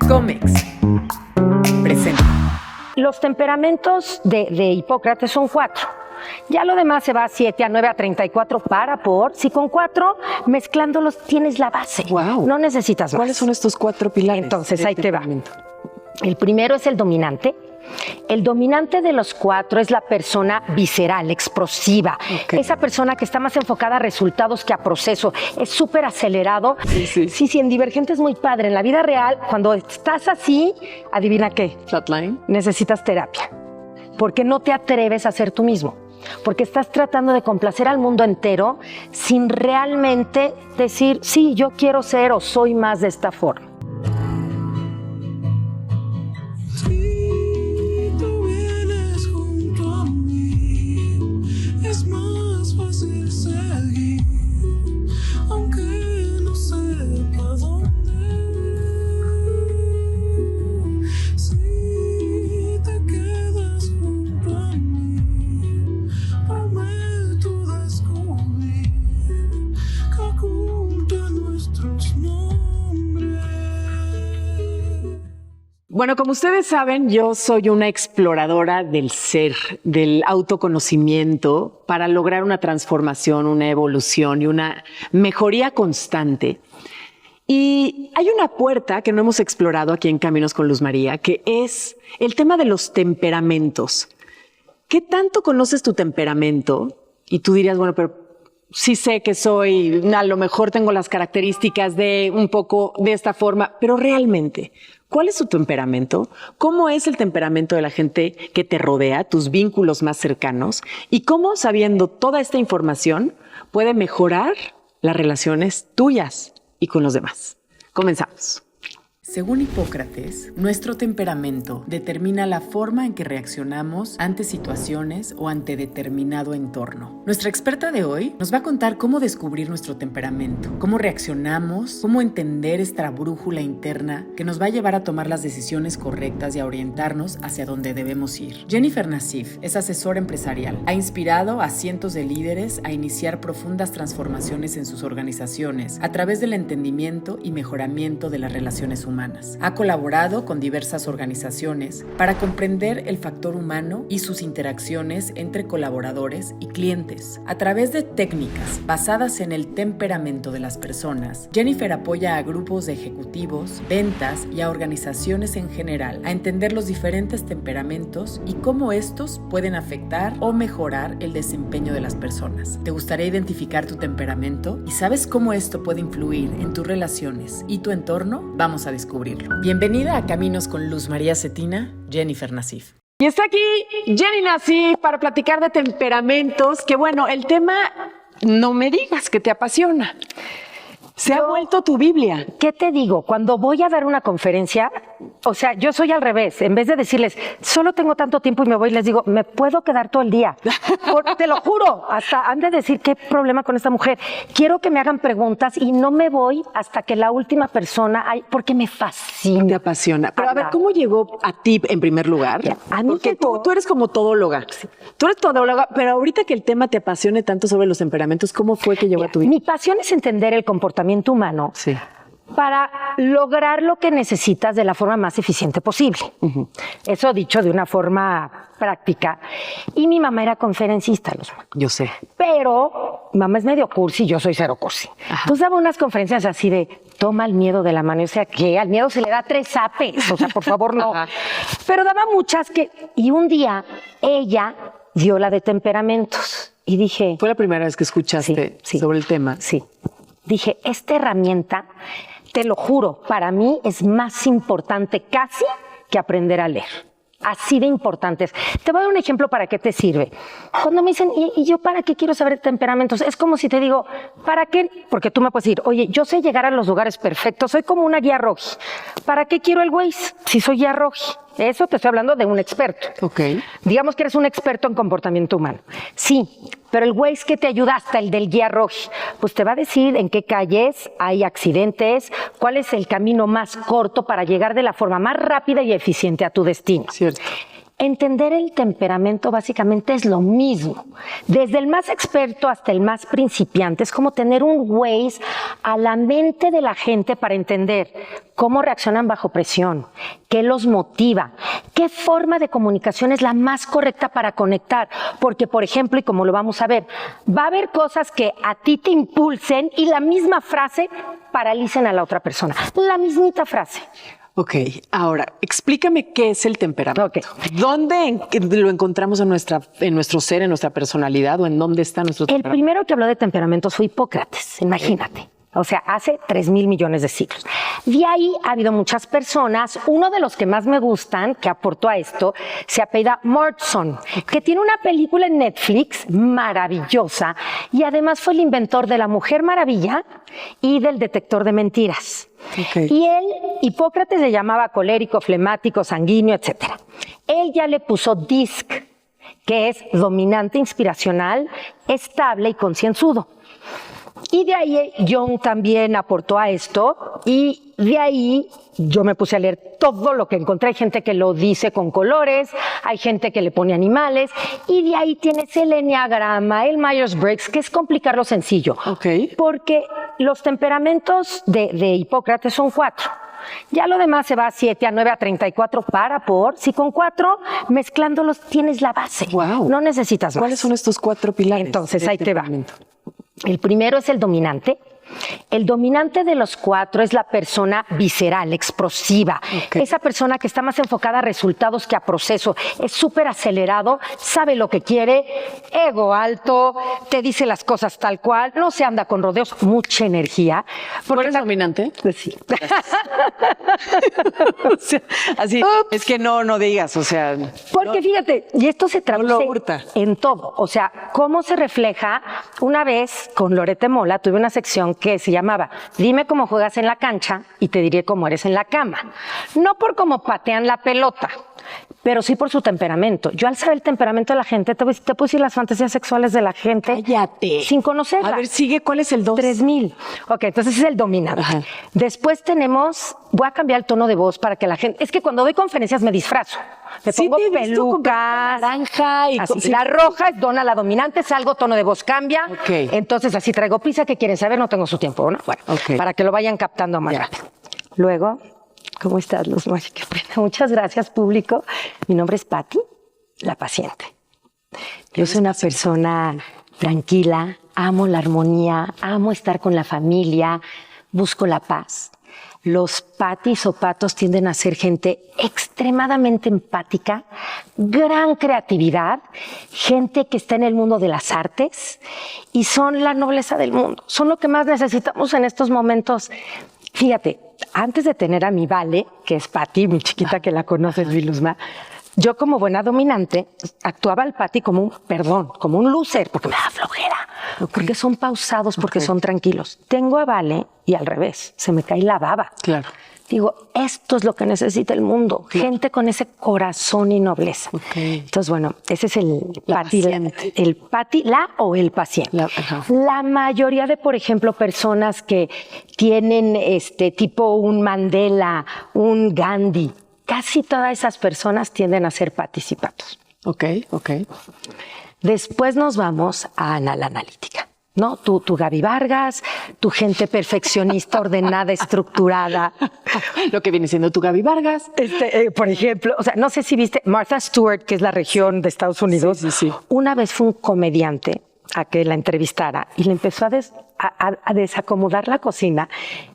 Comex presenta. Los temperamentos de Hipócrates son 4. Ya lo demás se va a 7, a 9, a 34 si con 4 mezclándolos tienes la base. Wow. No necesitas más. ¿Cuáles son estos 4 pilares? Entonces ahí te va. El primero es el dominante. El dominante de los 4 es la persona visceral, explosiva. Okay. Esa persona que está más enfocada a resultados que a proceso. Es súper acelerado. Sí, en Divergente es muy padre. En la vida real, cuando estás así, adivina qué. Flatline. Necesitas terapia. Porque no te atreves a ser tú mismo. Porque estás tratando de complacer al mundo entero sin realmente decir, sí, yo quiero ser o soy más de esta forma. Bueno, como ustedes saben, yo soy una exploradora del ser, del autoconocimiento para lograr una transformación, una evolución y una mejoría constante. Y hay una puerta que no hemos explorado aquí en Caminos con Luz María, que es el tema de los temperamentos. ¿Qué tanto conoces tu temperamento? Y tú dirías, bueno, pero sí sé que soy, a lo mejor tengo las características de un poco de esta forma, pero realmente, ¿cuál es tu temperamento? ¿Cómo es el temperamento de la gente que te rodea, tus vínculos más cercanos? ¿Y cómo, sabiendo toda esta información, puede mejorar las relaciones tuyas y con los demás? Comenzamos. Según Hipócrates, nuestro temperamento determina la forma en que reaccionamos ante situaciones o ante determinado entorno. Nuestra experta de hoy nos va a contar cómo descubrir nuestro temperamento, cómo reaccionamos, cómo entender esta brújula interna que nos va a llevar a tomar las decisiones correctas y a orientarnos hacia donde debemos ir. Jennifer Nassif es asesora empresarial. Ha inspirado a cientos de líderes a iniciar profundas transformaciones en sus organizaciones a través del entendimiento y mejoramiento de las relaciones humanas. Ha colaborado con diversas organizaciones para comprender el factor humano y sus interacciones entre colaboradores y clientes. A través de técnicas basadas en el temperamento de las personas, Jennifer apoya a grupos de ejecutivos, ventas y a organizaciones en general a entender los diferentes temperamentos y cómo estos pueden afectar o mejorar el desempeño de las personas. ¿Te gustaría identificar tu temperamento? ¿Y sabes cómo esto puede influir en tus relaciones y tu entorno? Vamos a descubrirlo. Bienvenida a Caminos con Luz María Cetina, Jennifer Nassif. Y está aquí Jenny Nassif para platicar de temperamentos, que bueno, el tema, no me digas que te apasiona. Se ha vuelto tu Biblia. ¿Qué te digo? Cuando voy a dar una conferencia, o sea, yo soy al revés. En vez de decirles, solo tengo tanto tiempo y me voy, les digo, me puedo quedar todo el día. Te lo juro, hasta han de decir, ¿qué problema con esta mujer? Quiero que me hagan preguntas y no me voy hasta que la última persona, porque me fascina. Te apasiona. Pero a ver, ¿cómo llegó a ti en primer lugar? A mí porque tú eres como todóloga. Sí. Tú eres todóloga, pero ahorita que el tema te apasione tanto sobre los temperamentos, ¿cómo fue que llegó a tu vida? Mi pasión es entender el comportamiento humano para lograr lo que necesitas de la forma más eficiente posible. Eso dicho de una forma práctica. Y mi mamá era conferencista. Yo sé. Pero mi mamá es medio cursi, yo soy cero cursi. Entonces daba unas conferencias así de, toma el miedo de la mano. O sea, que al miedo se le da 3 zapes. O sea, por favor, no. Pero daba muchas y un día ella dio la de temperamentos. Y dije... ¿Fue la primera vez que escuchaste sobre el tema? Sí. Dije, esta herramienta, te lo juro, para mí es más importante casi que aprender a leer. Así de importantes. Te voy a dar un ejemplo para qué te sirve. Cuando me dicen, ¿y yo para qué quiero saber temperamentos? Es como si te digo, ¿para qué? Porque tú me puedes decir, oye, yo sé llegar a los lugares perfectos, soy como una guía Roji. ¿Para qué quiero el Waze si soy guía Roji? Eso te estoy hablando de un experto. Ok. Digamos que eres un experto en comportamiento humano. Sí, pero el Waze que te ayuda hasta el del guía Roji, pues te va a decir en qué calles hay accidentes, cuál es el camino más corto para llegar de la forma más rápida y eficiente a tu destino. Cierto. Entender el temperamento básicamente es lo mismo. Desde el más experto hasta el más principiante. Es como tener un Waze a la mente de la gente para entender cómo reaccionan bajo presión, qué los motiva, qué forma de comunicación es la más correcta para conectar. Porque, por ejemplo, y como lo vamos a ver, va a haber cosas que a ti te impulsen y la misma frase paralicen a la otra persona. La mismita frase. Ok, ahora explícame qué es el temperamento. Ok. ¿Dónde lo encontramos en nuestro ser, en nuestra personalidad o en dónde está nuestro El temperamento? primero que habló de temperamentos fue Hipócrates, imagínate. O sea, hace 3,000 millones de siglos. De ahí ha habido muchas personas. Uno de los que más me gustan, que aportó a esto, se apellida Morrison, que tiene una película en Netflix maravillosa y además fue el inventor de la Mujer Maravilla y del detector de mentiras. Okay. Y él, Hipócrates, le llamaba colérico, flemático, sanguíneo, etc. Él ya le puso DISC, que es dominante, inspiracional, estable y concienzudo. Y de ahí Jung también aportó a esto y de ahí yo me puse a leer todo lo que encontré. Hay gente que lo dice con colores, hay gente que le pone animales y de ahí tienes el enneagrama, el Myers-Briggs, que es complicar lo sencillo. Ok. Porque los temperamentos de Hipócrates son 4. Ya lo demás se va a 7, a 9, a 34 si con 4 mezclándolos tienes la base. Wow. No necesitas más. ¿Cuáles son estos 4 pilares? Entonces, ahí te va. El primero es el dominante. El dominante de los 4 es la persona visceral, explosiva. Okay. Esa persona que está más enfocada a resultados que a proceso. Es súper acelerado, sabe lo que quiere, ego alto, te dice las cosas tal cual, no se anda con rodeos, mucha energía. ¿Tú eres dominante? Sí. O sea, así, es que no digas, o sea. Porque fíjate, y esto se traduce hurta. en todo. O sea, cómo se refleja. Una vez con Lorete Mola tuve una sección que se llamaba Dime cómo juegas en la cancha y te diré cómo eres en la cama. No por cómo patean la pelota, pero sí por su temperamento. Yo al saber el temperamento de la gente, te puedo decir las fantasías sexuales de la gente. Cállate. Sin conocerla. A ver, sigue, ¿cuál es el 2? 3,000. Ok, entonces es el dominante. Ajá. Después tenemos, voy a cambiar el tono de voz para que la gente, es que cuando doy conferencias me disfrazo. Me pongo te he visto con pelucas. naranja y Así, sí. la roja es dona la dominante, salgo, tono de voz cambia. Ok. Entonces así traigo prisa, ¿qué quieren saber? No tengo su tiempo, ¿no? Bueno, Ok. para que lo vayan captando más Ya. rápido. Luego, ¿cómo estás, Luz María? Qué pena. Muchas gracias, público. Mi nombre es Patti, la paciente. Yo soy una persona tranquila, amo la armonía, amo estar con la familia, busco la paz. Los patis o patos tienden a ser gente extremadamente empática, gran creatividad, gente que está en el mundo de las artes y son la nobleza del mundo. Son lo que más necesitamos en estos momentos. Fíjate, antes de tener a mi Vale, que es Pati, mi chiquita que la conoces, Viluzma, yo como buena dominante actuaba al Pati como un loser, porque me da flojera, porque son pausados, porque son tranquilos. Tengo a Vale y al revés, se me cae la baba. Claro. Digo, esto es lo que necesita el mundo, gente con ese corazón y nobleza. Okay. Entonces, bueno, ese es el La Pati, paciente. el Pati, la o el paciente. Ajá. La mayoría de, por ejemplo, personas que tienen tipo un Mandela, un Gandhi, casi todas esas personas tienden a ser patis y patos. Ok. Después nos vamos a la analítica, ¿no? Tú Gaby Vargas, tu gente perfeccionista, ordenada, estructurada. Lo que viene siendo tu Gaby Vargas. Por ejemplo, o sea, no sé si viste Martha Stewart, que es la región de Estados Unidos. Sí. Una vez fue un comediante a que la entrevistara y le empezó a desacomodar la cocina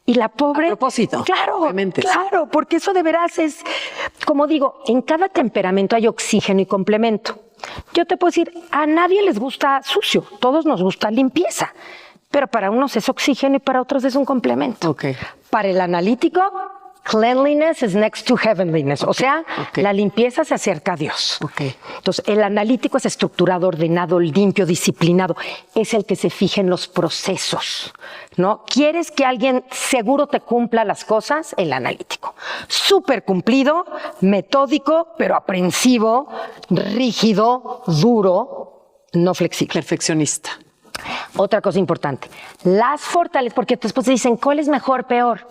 y la pobre... A propósito. Claro, Obviamente. claro, porque eso de veras es, como digo, en cada temperamento hay oxígeno y complemento. Yo te puedo decir, a nadie les gusta sucio, todos nos gusta limpieza, pero para unos es oxígeno y para otros es un complemento. Ok. Para el analítico, cleanliness is next to heavenliness, o sea, la limpieza se acerca a Dios. Ok. Entonces, el analítico es estructurado, ordenado, limpio, disciplinado, es el que se fija en los procesos, ¿no? ¿Quieres que alguien seguro te cumpla las cosas? El analítico. Súper cumplido, metódico, pero aprensivo, rígido, duro, no flexible. Perfeccionista. Otra cosa importante, las fortalezas, porque después te dicen, ¿cuál es mejor, peor?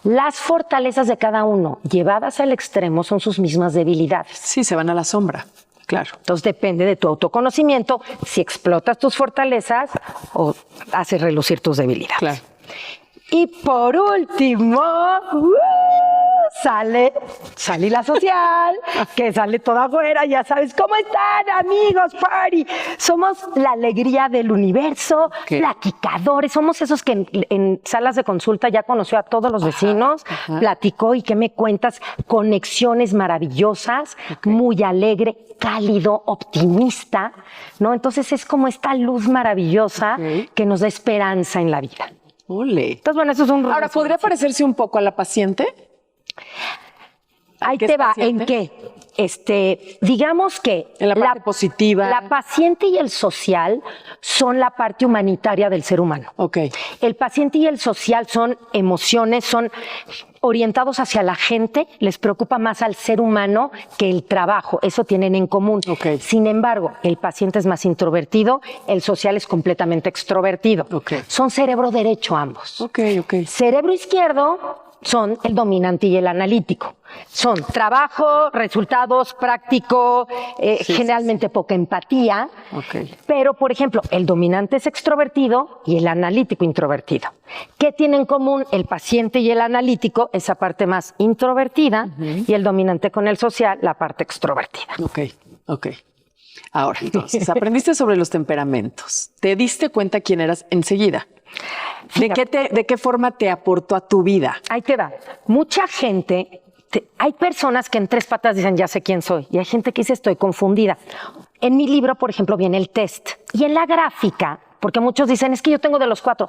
Las fortalezas de cada uno, llevadas al extremo, son sus mismas debilidades. Sí, se van a la sombra, claro. Entonces depende de tu autoconocimiento si explotas tus fortalezas o haces relucir tus debilidades. Claro. Y por último, sale la social, que sale toda güera, ya sabes, ¿cómo están, amigos? Party. Somos la alegría del universo, platicadores, somos esos que en salas de consulta ya conoció a todos los vecinos, platicó y ¿qué me cuentas? Conexiones maravillosas, muy alegre, cálido, optimista, ¿no? Entonces es como esta luz maravillosa que nos da esperanza en la vida. Ole. Entonces, bueno, eso es un... Ahora, ¿podría parecerse un poco a la paciente? Ahí te va, ¿en qué? Digamos que... En la parte positiva. La paciente y el social son la parte humanitaria del ser humano. Ok. El paciente y el social son emociones, son orientados hacia la gente, les preocupa más al ser humano que el trabajo, eso tienen en común. Okay. Sin embargo, el paciente es más introvertido, el social es completamente extrovertido. Okay. Son cerebro derecho ambos. Ok. Cerebro izquierdo son el dominante y el analítico. Son trabajo, resultados, práctico, generalmente poca empatía. Okay. Pero, por ejemplo, el dominante es extrovertido y el analítico introvertido. ¿Qué tienen en común el paciente y el analítico? Esa parte más introvertida y el dominante con el social, la parte extrovertida. Ok. Ahora, entonces, aprendiste sobre los temperamentos. ¿Te diste cuenta quién eras enseguida? ¿De qué forma te aportó a tu vida? Ahí te va. Mucha gente, hay personas que en 3 patas dicen ya sé quién soy y hay gente que dice estoy confundida. En mi libro, por ejemplo, viene el test y en la gráfica, porque muchos dicen es que yo tengo de los 4.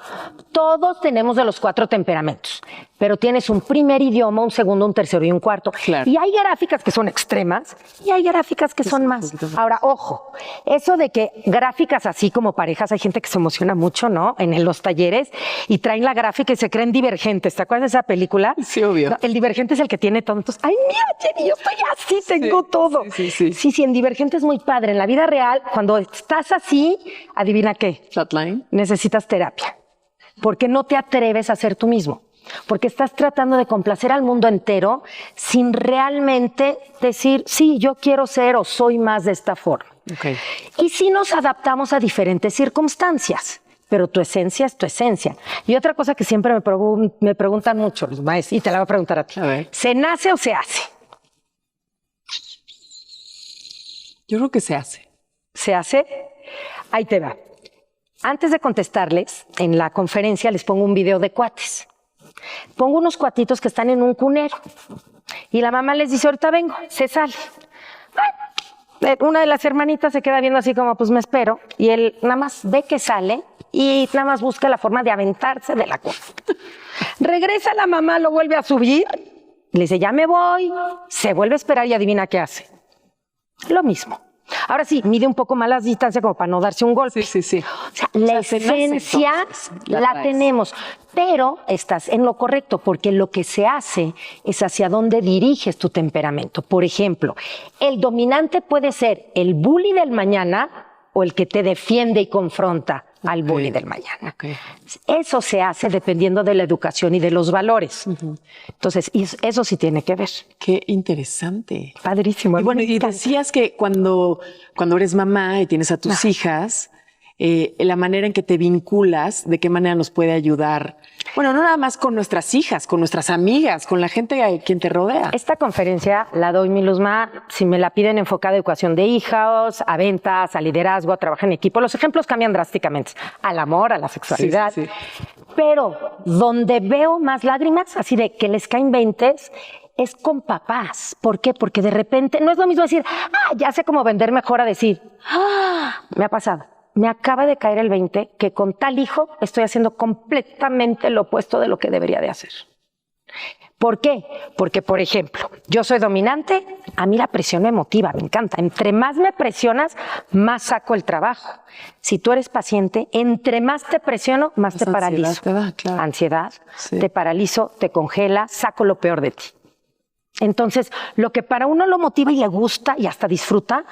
Todos tenemos de los 4 temperamentos, pero tienes un primer idioma, un segundo, un tercero y un cuarto. Claro. Y hay gráficas que son extremas y hay gráficas que son más. Ahora, ojo, eso de que gráficas así como parejas, hay gente que se emociona mucho, ¿no? En los talleres y traen la gráfica y se creen divergentes. ¿Te acuerdas de esa película? Sí, obvio. No, el divergente es el que tiene todo. Entonces, ay, mira, Jenny, yo estoy así, tengo todo. Sí, en divergente es muy padre. En la vida real, cuando estás así, adivina qué. Flatline. Necesitas terapia. Porque no te atreves a ser tú mismo. Porque estás tratando de complacer al mundo entero sin realmente decir, sí, yo quiero ser o soy más de esta forma. Okay. Y si nos adaptamos a diferentes circunstancias, pero tu esencia es tu esencia. Y otra cosa que siempre me preguntan mucho los maestros, y te la voy a preguntar a ti. A ver. ¿Se nace o se hace? Yo creo que se hace. ¿Se hace? Ahí te va. Antes de contestarles, en la conferencia les pongo un video de cuates. Pongo unos cuatitos que están en un cunero. Y la mamá les dice, ahorita vengo, se sale. Una de las hermanitas se queda viendo así como, pues me espero. Y él nada más ve que sale y nada más busca la forma de aventarse de la cuna. Regresa la mamá, lo vuelve a subir. Le dice, ya me voy. Se vuelve a esperar y adivina qué hace. Lo mismo. Ahora sí, mide un poco más las distancias como para no darse un golpe. Sí. O sea, la esencia la tenemos, pero estás en lo correcto, porque lo que se hace es hacia dónde diriges tu temperamento. Por ejemplo, el dominante puede ser el bully del mañana o el que te defiende y confronta al bully del mañana. Okay. Eso se hace dependiendo de la educación y de los valores. Entonces, eso sí tiene que ver. Qué interesante. Padrísimo. Y bueno, y decías que cuando eres mamá y tienes a tus hijas, la manera en que te vinculas, de qué manera nos puede ayudar. Bueno, no nada más con nuestras hijas, con nuestras amigas, con la gente a quien te rodea. Esta conferencia la doy, mi Luzma, si me la piden enfocada a educación de hijos, a ventas, a liderazgo, a trabajar en equipo. Los ejemplos cambian drásticamente. Al amor, a la sexualidad. Sí. Pero donde veo más lágrimas, así de que les caen 20, es con papás. ¿Por qué? Porque de repente no es lo mismo decir, ya sé cómo vender mejor a decir, me ha pasado. Me acaba de caer el 20 que con tal hijo estoy haciendo completamente lo opuesto de lo que debería de hacer. ¿Por qué? Porque, por ejemplo, yo soy dominante, a mí la presión me motiva, me encanta. Entre más me presionas, más saco el trabajo. Si tú eres paciente, entre más te presiono, más te paralizo. Te da, claro. Ansiedad, te paralizo, te congela, saco lo peor de ti. Entonces, lo que para uno lo motiva y le gusta y hasta disfruta,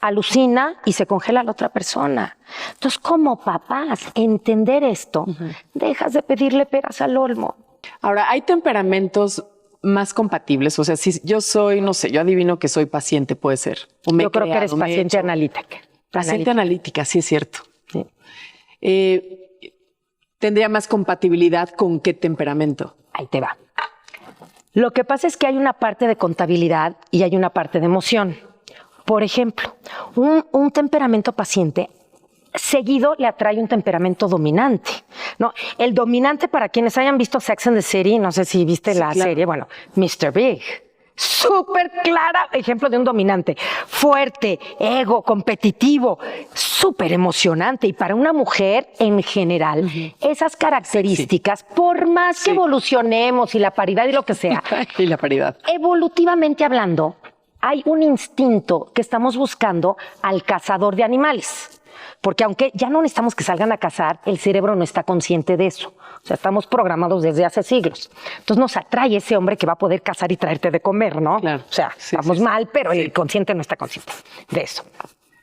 alucina y se congela a la otra persona. Entonces, como papás, entender esto, dejas de pedirle peras al olmo. Ahora, hay temperamentos más compatibles. O sea, si yo soy, no sé, yo adivino que soy paciente, puede ser. Yo creo que eres paciente analítica. Paciente analítica, sí es cierto. Sí. ¿Tendría más compatibilidad con qué temperamento? Ahí te va. Lo que pasa es que hay una parte de contabilidad y hay una parte de emoción. Por ejemplo, un temperamento paciente seguido le atrae un temperamento dominante, ¿no? El dominante, para quienes hayan visto Sex and the City, no sé si viste la serie, bueno, Mr. Big. Súper clara, ejemplo de un dominante, fuerte, ego, competitivo, súper emocionante. Y para una mujer en general, esas características, por más que evolucionemos y la paridad y lo que sea, y la paridad. Evolutivamente hablando, hay un instinto que estamos buscando al cazador de animales. Porque aunque ya no necesitamos que salgan a cazar, el cerebro no está consciente de eso. O sea, estamos programados desde hace siglos. Entonces nos atrae ese hombre que va a poder cazar y traerte de comer, ¿no? Claro. O sea, estamos mal, pero el consciente no está consciente de eso.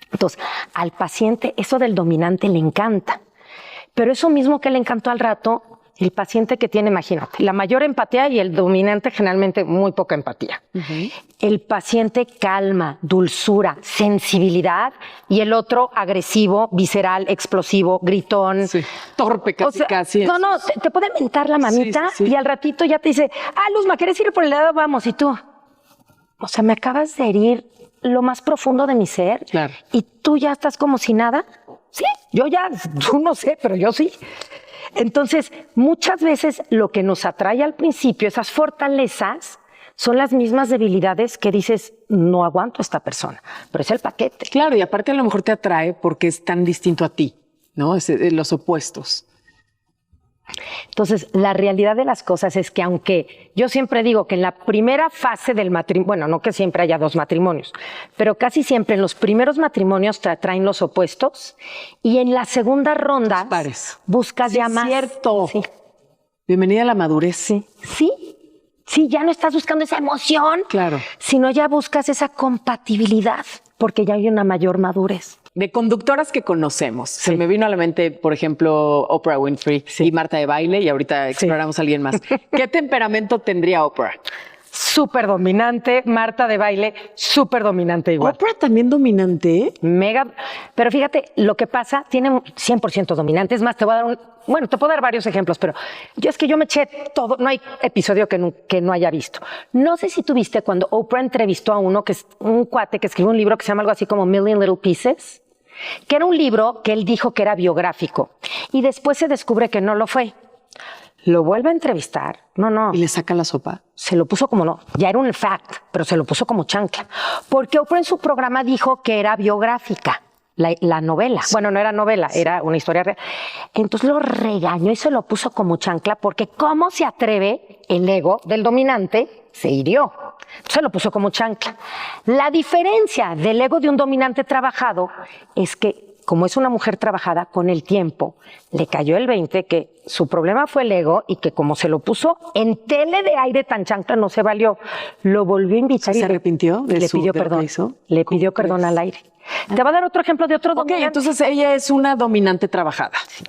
Entonces, al paciente eso del dominante le encanta. Pero eso mismo que le encantó al rato, el paciente que tiene, imagínate, la mayor empatía y el dominante generalmente muy poca empatía. El paciente calma, dulzura, sensibilidad y el otro agresivo, visceral, explosivo, gritón. Sí. Torpe casi, casi. No, te puede mentar la mamita y al ratito ya te dice, Luzma, ¿quieres ir por el lado? Vamos. Y tú, o sea, me acabas de herir lo más profundo de mi ser. Claro. Y tú ya estás como si nada. Sí, tú no sé, pero yo sí. Entonces, muchas veces lo que nos atrae al principio, esas fortalezas, son las mismas debilidades que dices, no aguanto a esta persona, pero es el paquete. Claro, y aparte a lo mejor te atrae porque es tan distinto a ti, ¿no? Es los opuestos. Entonces, la realidad de las cosas es que aunque yo siempre digo que en la primera fase del matrimonio, bueno, no que siempre haya dos matrimonios, pero casi siempre en los primeros matrimonios te atraen los opuestos y en la segunda ronda buscas ya más. Cierto. Sí. Bienvenida a la madurez. Sí, ya no estás buscando esa emoción, sino ya buscas esa compatibilidad porque ya hay una mayor madurez. De conductoras que conocemos, se me vino a la mente, por ejemplo, Oprah Winfrey y Marta de Baile, y ahorita exploramos a alguien más. ¿Qué temperamento tendría Oprah? Súper dominante. Marta de Baile, súper dominante igual. ¿Oprah también dominante? Mega. Pero fíjate, lo que pasa, tiene 100% dominante. Es más, te voy a dar te puedo dar varios ejemplos, pero yo me eché todo. No hay episodio que no haya visto. No sé si tú viste cuando Oprah entrevistó a un cuate que escribió un libro que se llama algo así como Million Little Pieces, que era un libro que él dijo que era biográfico. Y después se descubre que no lo fue. Lo vuelve a entrevistar. No. ¿Y le saca la sopa? Se lo puso como ya era un fact, pero se lo puso como chancla. Porque Oprah en su programa dijo que era biográfica, la novela. Sí. Bueno, no era novela, era una historia real. Entonces lo regañó y se lo puso como chancla porque ¿cómo se atreve el ego del dominante? Se hirió. Se lo puso como chancla. La diferencia del ego de un dominante trabajado es que como es una mujer trabajada, con el tiempo le cayó el 20 que su problema fue el ego y que como se lo puso en tele de aire tan chancla no se valió. Lo volvió a invitar y ¿se arrepintió? Le pidió perdón. Le pidió perdón al aire. Te va a dar otro ejemplo de otro dominante. Entonces ella es una dominante trabajada. Sí.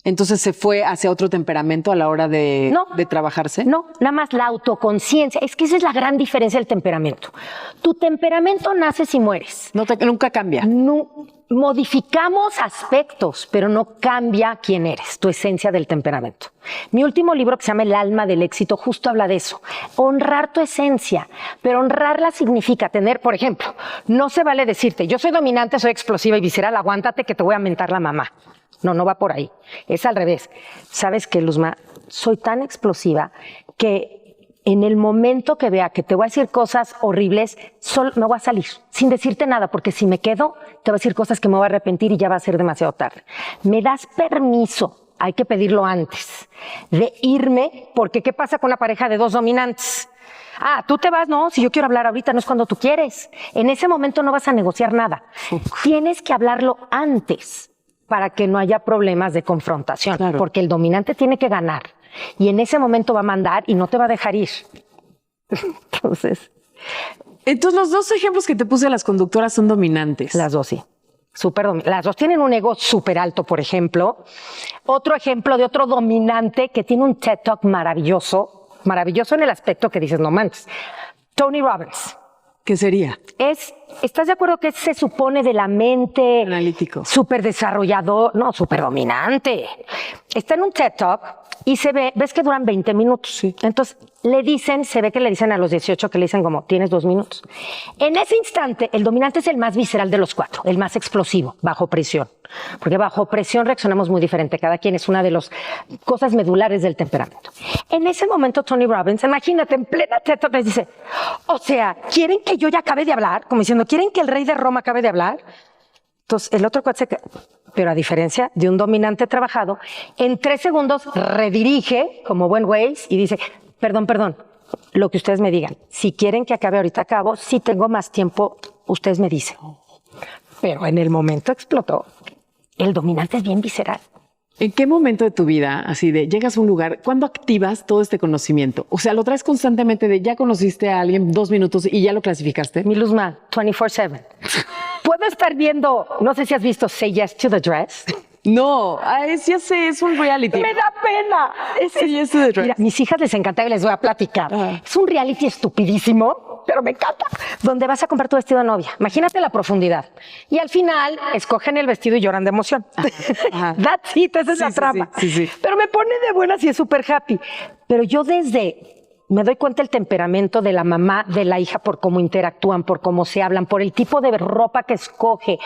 Entonces se fue hacia otro temperamento a la hora de trabajarse. No, nada más la autoconciencia. Es que esa es la gran diferencia del temperamento. Tu temperamento nace si mueres. Nunca cambia. No, modificamos aspectos, pero no cambia quién eres, tu esencia del temperamento. Mi último libro, que se llama El alma del éxito, justo habla de eso. Honrar tu esencia, pero honrarla significa tener, por ejemplo, no se vale decirte, yo soy dominante, soy explosiva y visceral, aguántate que te voy a mentar la mamá. No va por ahí. Es al revés. ¿Sabes qué, Luzma? Soy tan explosiva que en el momento que vea que te voy a decir cosas horribles, solo me voy a salir sin decirte nada, porque si me quedo, te voy a decir cosas que me voy a arrepentir y ya va a ser demasiado tarde. ¿Me das permiso? Hay que pedirlo antes de irme, porque ¿qué pasa con la pareja de dos dominantes? Tú te vas, no, si yo quiero hablar ahorita, no es cuando tú quieres. En ese momento no vas a negociar nada. Tienes que hablarlo antes para que no haya problemas de confrontación, porque el dominante tiene que ganar y en ese momento va a mandar y no te va a dejar ir. Entonces los dos ejemplos que te puse de las conductoras son dominantes. Las dos, sí. Las dos tienen un ego súper alto, por ejemplo. Otro ejemplo de otro dominante que tiene un TED Talk maravilloso en el aspecto que dices, no manches. Tony Robbins. ¿Qué sería? ¿Estás de acuerdo que se supone de la mente? Analítico. Súper desarrollador, no, súper dominante. Está en un TED Talk y ves que duran 20 minutos. Sí. Entonces, se ve que le dicen a los 18 que le dicen como, tienes 2 minutos. En ese instante, el dominante es el más visceral de los 4, el más explosivo, bajo presión. Porque bajo presión reaccionamos muy diferente. Cada quien es una de las cosas medulares del temperamento. En ese momento, Tony Robbins, imagínate, en plena TED Talk, les dice, o sea, ¿quieren que yo ya acabe de hablar? Como diciendo, ¿quieren que el rey de Roma acabe de hablar? Entonces, el otro cuate pero a diferencia de un dominante trabajado, en 3 segundos redirige, como buen Waze, y dice, perdón, lo que ustedes me digan. Si quieren que acabe ahorita, acabo. Si tengo más tiempo, ustedes me dicen. Pero en el momento explotó. El dominante es bien visceral. ¿En qué momento de tu vida, así de llegas a un lugar, cuándo activas todo este conocimiento? O sea, ¿lo traes constantemente de ya conociste a alguien 2 minutos y ya lo clasificaste? Mi Luzma, 24/7. Puedo estar viendo, no sé si has visto Say Yes to the Dress. No, ya sé, es un reality. Me da pena. Say Yes to the Dress. Mira, mis hijas les encanta y les voy a platicar. Es un reality estupidísimo, pero me encanta. Donde vas a comprar tu vestido de novia. Imagínate la profundidad. Y al final escogen el vestido y lloran de emoción. Ajá. That's it, esa es la trama. Sí. Pero me pone de buenas y es súper happy. Pero yo me doy cuenta del temperamento de la mamá, de la hija, por cómo interactúan, por cómo se hablan, por el tipo de ropa que escoge.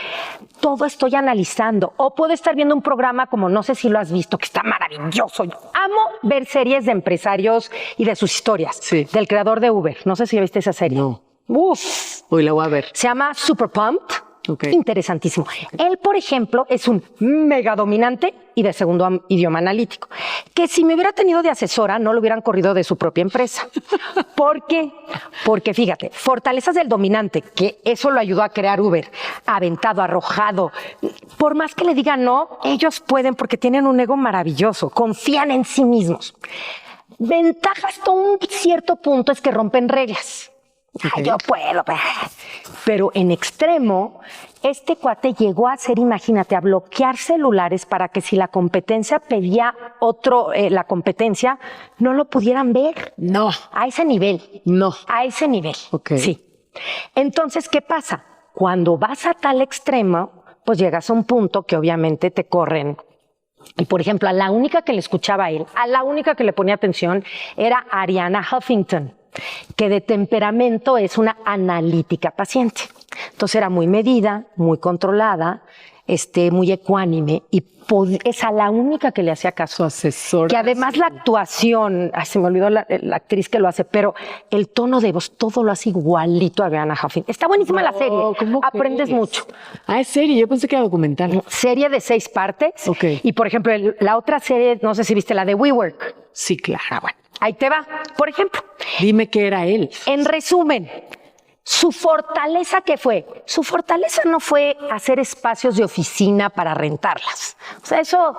Todo estoy analizando. O puedo estar viendo un programa como, no sé si lo has visto, que está maravilloso. Yo amo ver series de empresarios y de sus historias. Sí. Del creador de Uber. No sé si viste esa serie. No. Uf. Hoy la voy a ver. Se llama Super Pumped. Okay. Interesantísimo. Él, por ejemplo, es un mega dominante y de segundo idioma analítico, que si me hubiera tenido de asesora no lo hubieran corrido de su propia empresa. ¿Por qué? Porque fíjate, fortalezas del dominante, que eso lo ayudó a crear Uber, aventado, arrojado. Por más que le digan no, ellos pueden porque tienen un ego maravilloso, confían en sí mismos. Ventajas hasta un cierto punto es que rompen reglas. Okay. Ay, yo puedo, pero en extremo, este cuate llegó a hacer, imagínate, a bloquear celulares para que si la competencia pedía la competencia, no lo pudieran ver. No. A ese nivel. No. A ese nivel. Ok. Sí. Entonces, ¿qué pasa? Cuando vas a tal extremo, pues llegas a un punto que obviamente te corren. Y, por ejemplo, a la única que le escuchaba a él, a la única que le ponía atención, era Arianna Huffington, que de temperamento es una analítica paciente. Entonces era muy medida, muy controlada, muy ecuánime y es a la única que le hacía caso. Su asesora. Que además la actuación, se me olvidó la actriz que lo hace, pero el tono de voz, todo lo hace igualito a Arianna Huffington. Está buenísima la serie, aprendes mucho. Ah, es serie, yo pensé que era documental. Serie de 6 partes. Ok. Y por ejemplo, la otra serie, no sé si viste la de WeWork. Sí, claro. Bueno, ahí te va. Por ejemplo, dime qué era él. en resumen, ¿su fortaleza qué fue? Su fortaleza no fue hacer espacios de oficina para rentarlas. O sea, eso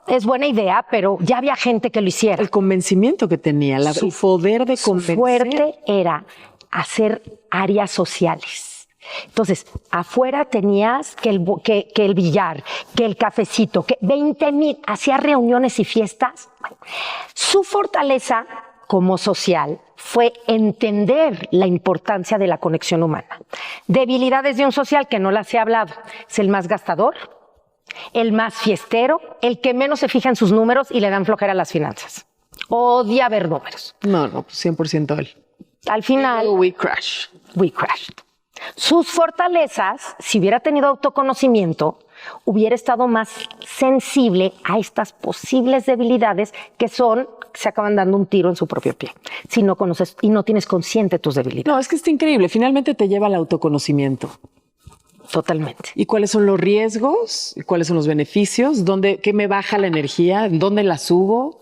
es buena idea, pero ya había gente que lo hiciera. El convencimiento que tenía, su poder de convencer. Su fuerte era hacer áreas sociales. Entonces, afuera tenías que el billar, que el cafecito, que 20,000, hacía reuniones y fiestas. Su fortaleza como social fue entender la importancia de la conexión humana. Debilidades de un social que no las he hablado. Es el más gastador, el más fiestero, el que menos se fija en sus números y le dan flojera a las finanzas. Odia ver números. No, pues 100% él. Al final, We crashed. Sus fortalezas, si hubiera tenido autoconocimiento, hubiera estado más sensible a estas posibles debilidades que se acaban dando un tiro en su propio pie. Si no conoces y no tienes consciente tus debilidades. No, es que está increíble. Finalmente te lleva al autoconocimiento. Totalmente. ¿Y cuáles son los riesgos? ¿Y cuáles son los beneficios? ¿Qué me baja la energía? ¿Dónde la subo?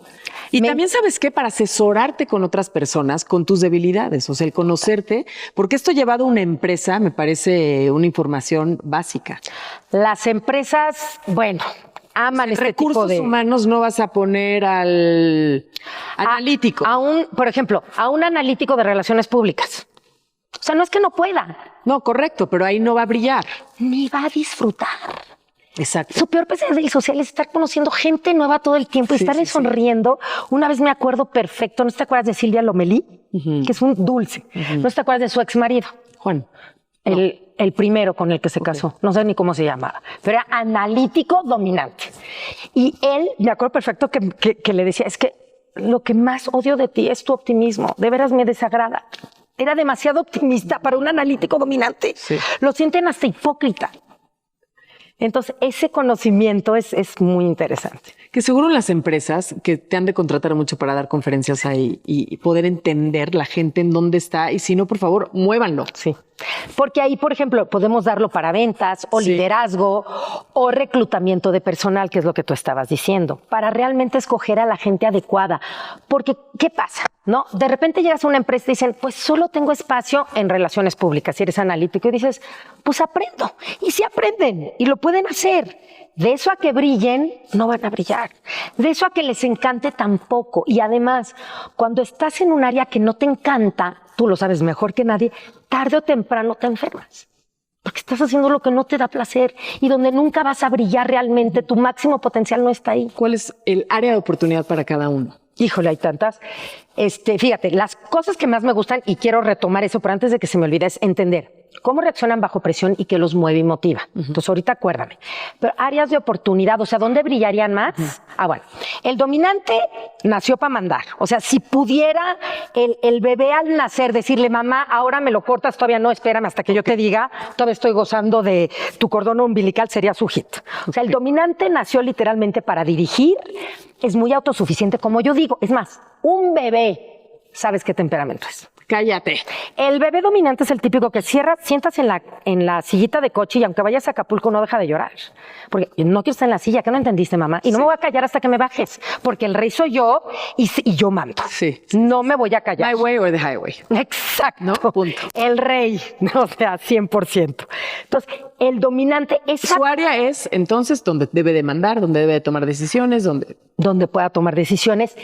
Y también, ¿sabes qué? Para asesorarte con otras personas, con tus debilidades, o sea, el conocerte, porque esto llevado a una empresa me parece una información básica. Las empresas, bueno, aman este tipo de... Recursos humanos no vas a poner al analítico. Por ejemplo, a un analítico de relaciones públicas. O sea, no es que no pueda. No, correcto, pero ahí no va a brillar. Ni va a disfrutar. Exacto. Su peor pesadilla social es estar conociendo gente nueva todo el tiempo y estarle sonriendo. Una vez me acuerdo perfecto, ¿no te acuerdas de Silvia Lomelí? Que es un dulce. ¿No te acuerdas de su ex marido? Juan. El primero con el que se casó, no sé ni cómo se llamaba, pero era analítico dominante. Y él, me acuerdo perfecto que le decía, es que lo que más odio de ti es tu optimismo, de veras me desagrada. Era demasiado optimista para un analítico dominante. Sí. Lo sienten hasta hipócrita. Entonces, ese conocimiento es muy interesante. Que seguro las empresas que te han de contratar mucho para dar conferencias ahí y poder entender la gente en dónde está, y si no, por favor, muévanlo. Sí. Porque ahí, por ejemplo, podemos darlo para ventas o liderazgo o reclutamiento de personal, que es lo que tú estabas diciendo, para realmente escoger a la gente adecuada. Porque, ¿qué pasa? ¿No? De repente llegas a una empresa y dicen, pues solo tengo espacio en relaciones públicas, si eres analítico, y dices, pues aprendo. Y sí aprenden y lo pueden hacer. De eso a que brillen, no van a brillar. De eso a que les encante, tampoco. Y además, cuando estás en un área que no te encanta, tú lo sabes mejor que nadie, tarde o temprano te enfermas. Porque estás haciendo lo que no te da placer y donde nunca vas a brillar realmente, tu máximo potencial no está ahí. ¿Cuál es el área de oportunidad para cada uno? Híjole, hay tantas. Fíjate, las cosas que más me gustan, y quiero retomar eso, pero antes de que se me olvide, es entender cómo reaccionan bajo presión y qué los mueve y motiva. Entonces, ahorita acuérdame. Pero áreas de oportunidad, o sea, ¿dónde brillarían más? Bueno, el dominante nació para mandar. O sea, si pudiera el bebé al nacer decirle, mamá, ahora me lo cortas, todavía no, espérame hasta que yo te diga, todavía estoy gozando de tu cordón umbilical, sería su hit. O sea, el dominante nació literalmente para dirigir, es muy autosuficiente, como yo digo. Es más, un bebé, ¿sabes qué temperamento es? Cállate. El bebé dominante es el típico que sientas en la sillita de coche y aunque vayas a Acapulco no deja de llorar. Porque no quiero estar en la silla, ¿qué no entendiste, mamá? Y no me voy a callar hasta que me bajes, porque el rey soy yo y yo mando. Sí. No me voy a callar. My way or the highway. Exacto. ¿No? Punto. El rey, o sea, 100%. Entonces, el dominante es... Su área es, entonces, donde debe de mandar, donde debe de tomar decisiones, donde pueda tomar decisiones,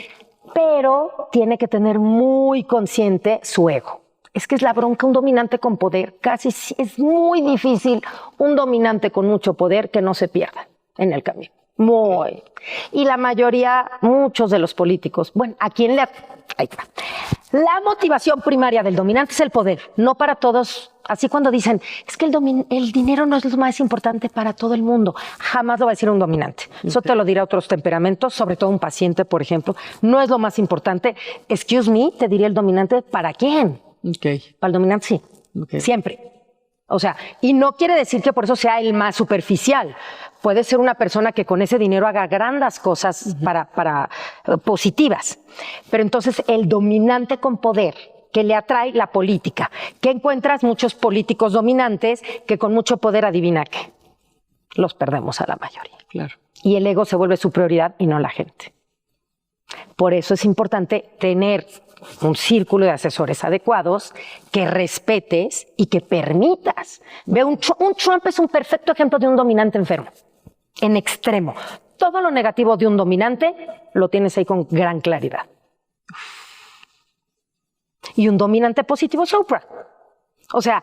pero tiene que tener muy consciente su ego. Es que es la bronca, un dominante con poder. Casi es muy difícil un dominante con mucho poder que no se pierda en el camino. Muy. Y la mayoría, muchos de los políticos, bueno, ¿a quién le... Ahí va. La motivación primaria del dominante es el poder, no para todos. Así cuando dicen, es que el dinero no es lo más importante para todo el mundo. Jamás lo va a decir un dominante. Eso te lo dirá otros temperamentos, sobre todo un paciente, por ejemplo. No es lo más importante. Excuse me, te diría el dominante, ¿para quién? Okay. Para el dominante sí, siempre. O sea, y no quiere decir que por eso sea el más superficial. Puede ser una persona que con ese dinero haga grandes cosas para positivas. Pero entonces el dominante con poder, que le atrae la política, que encuentras muchos políticos dominantes que con mucho poder, adivina qué, los perdemos a la mayoría. Claro. Y el ego se vuelve su prioridad y no la gente. Por eso es importante tener un círculo de asesores adecuados que respetes y que permitas. Ve, un Trump es un perfecto ejemplo de un dominante enfermo, en extremo. Todo lo negativo de un dominante lo tienes ahí con gran claridad. Y un dominante positivo es Oprah. O sea,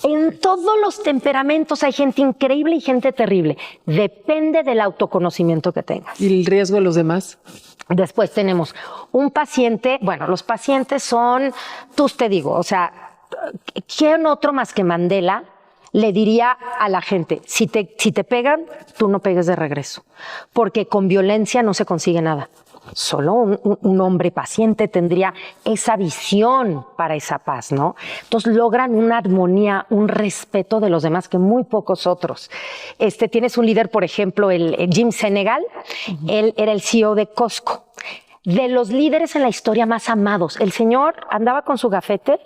en todos los temperamentos hay gente increíble y gente terrible. Depende del autoconocimiento que tengas. ¿Y el riesgo de los demás? Después tenemos un paciente, bueno, los pacientes son, te digo, o sea, ¿quién otro más que Mandela le diría a la gente, si te pegan, tú no pegues de regreso? Porque con violencia no se consigue nada. Solo un hombre paciente tendría esa visión para esa paz, ¿no? Entonces logran una armonía, un respeto de los demás que muy pocos otros. Tienes un líder, por ejemplo, el Jim Senegal, él era el CEO de Costco. De los líderes en la historia más amados, el señor andaba con su gafete,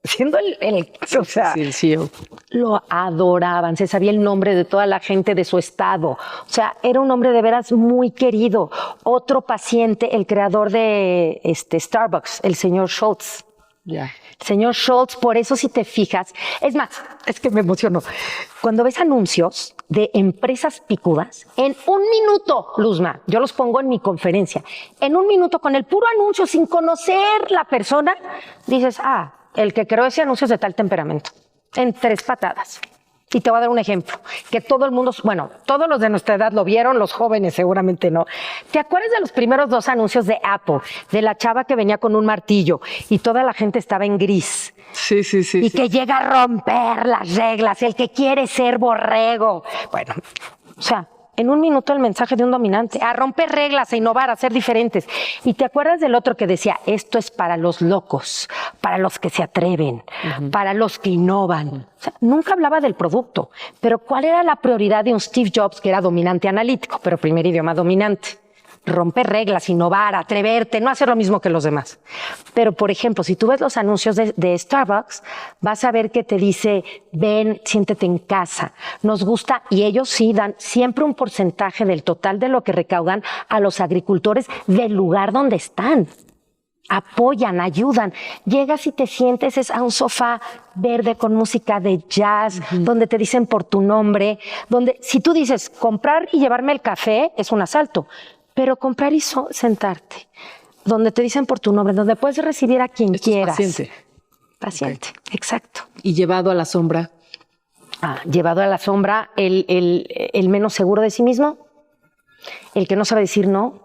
siendo el CEO. Lo adoraban, se sabía el nombre de toda la gente de su estado. O sea, era un hombre de veras muy querido. Otro paciente, el creador de Starbucks, el señor Schultz. Yeah. El señor Schultz, por eso si te fijas, es más, es que me emocionó. Cuando ves anuncios de empresas picudas, en un minuto, Luzma, yo los pongo en mi conferencia, en un minuto, con el puro anuncio, sin conocer la persona, dices, el que creó ese anuncio es de tal temperamento. en 3 patadas. Y te voy a dar un ejemplo, que todo el mundo, bueno, todos los de nuestra edad lo vieron, los jóvenes seguramente no. ¿Te acuerdas de los primeros 2 anuncios de Apple? De la chava que venía con un martillo y toda la gente estaba en gris. Sí. Y que llega a romper las reglas, el que quiere ser borrego. Bueno, o sea, en 1 minuto el mensaje de un dominante, a romper reglas, a innovar, a ser diferentes. Y te acuerdas del otro que decía, esto es para los locos, para los que se atreven, para los que innovan. O sea, nunca hablaba del producto, pero ¿cuál era la prioridad de un Steve Jobs que era dominante analítico, pero primer idioma dominante? Romper reglas, innovar, atreverte, no hacer lo mismo que los demás. Pero, por ejemplo, si tú ves los anuncios de Starbucks, vas a ver que te dice, ven, siéntete en casa. Nos gusta, y ellos sí dan siempre un porcentaje del total de lo que recaudan a los agricultores del lugar donde están. Apoyan, ayudan. Llegas y te sientes a un sofá verde con música de jazz, donde te dicen por tu nombre, donde si tú dices comprar y llevarme el café es un asalto, pero comprar y sentarte, donde te dicen por tu nombre, donde puedes recibir a quien quieras. Paciente, okay. Exacto. Y llevado a la sombra. Llevado a la sombra, el menos seguro de sí mismo, el que no sabe decir no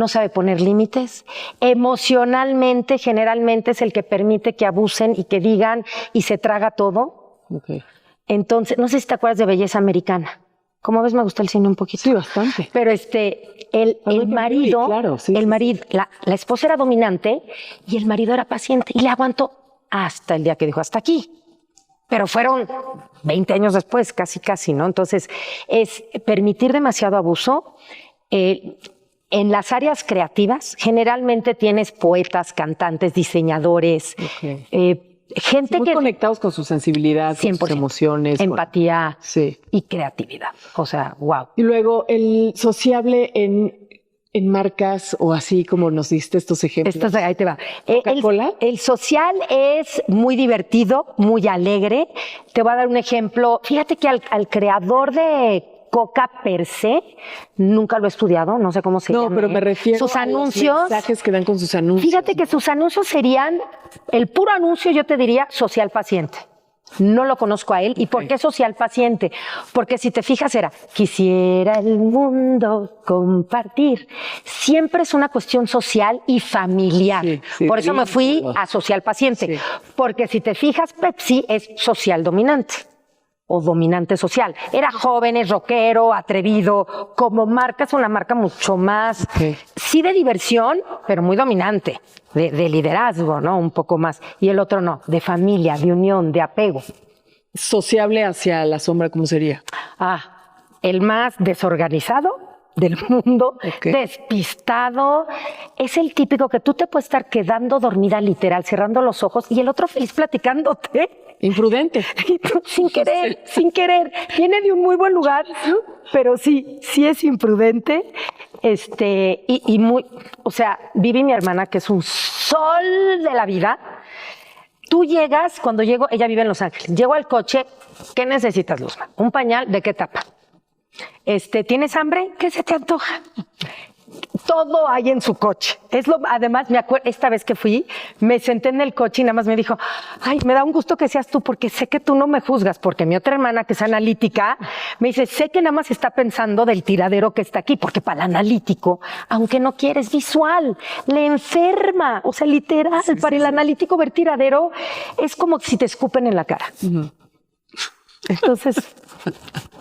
sabe poner límites. Emocionalmente, generalmente es el que permite que abusen y que digan y se traga todo. Okay. Entonces, no sé si te acuerdas de Belleza Americana. Como ves, me gusta el cine un poquito. Sí, bastante. Pero el marido, claro, sí, el marido, la esposa era dominante y el marido era paciente y le aguantó hasta el día que dijo hasta aquí. Pero fueron 20 años después, casi, ¿no? Entonces, es permitir demasiado abuso. En las áreas creativas, generalmente tienes poetas, cantantes, diseñadores, gente muy que conectados con su sensibilidad, con sus emociones, empatía y creatividad. O sea, wow. Y luego el sociable en marcas o así como nos diste estos ejemplos. Ahí te va. ¿Coca-Cola? El social es muy divertido, muy alegre. Te voy a dar un ejemplo. Fíjate que al creador de Coca per se, nunca lo he estudiado, no sé cómo se llama. No, pero me refiero sus a anuncios, los mensajes que dan con sus anuncios. Fíjate que sus anuncios serían, el puro anuncio yo te diría social paciente. No lo conozco a él. ¿Y por qué social paciente? Porque si te fijas era, quisiera el mundo compartir. Siempre es una cuestión social y familiar. Por eso me fui a social paciente. Porque si te fijas, Pepsi es social dominante. O dominante social. Era joven, es rockero, atrevido. Como marca es una marca mucho más, sí de diversión, pero muy dominante, de liderazgo, ¿no? Un poco más. Y el otro no, de familia, de unión, de apego. Sociable hacia la sombra, ¿cómo sería? El más desorganizado del mundo, despistado. Es el típico que tú te puedes estar quedando dormida literal, cerrando los ojos, y el otro feliz platicándote. Imprudente. sin querer. Viene de un muy buen lugar, pero sí es imprudente. Y muy, o sea, Vivi, mi hermana, que es un sol de la vida. Tú llegas, cuando llego, ella vive en Los Ángeles. Llego al coche, ¿qué necesitas, Luzma? ¿Un pañal? ¿De qué tapa? ¿Tienes hambre? ¿Qué se te antoja? Todo hay en su coche. Además, me acuerdo, esta vez que fui, me senté en el coche y nada más me dijo, ay, me da un gusto que seas tú porque sé que tú no me juzgas, porque mi otra hermana, que es analítica, me dice, sé que nada más está pensando del tiradero que está aquí, porque para el analítico, aunque no quiere, es visual, le enferma, o sea, literal, para el analítico ver tiradero es como si te escupen en la cara. Entonces,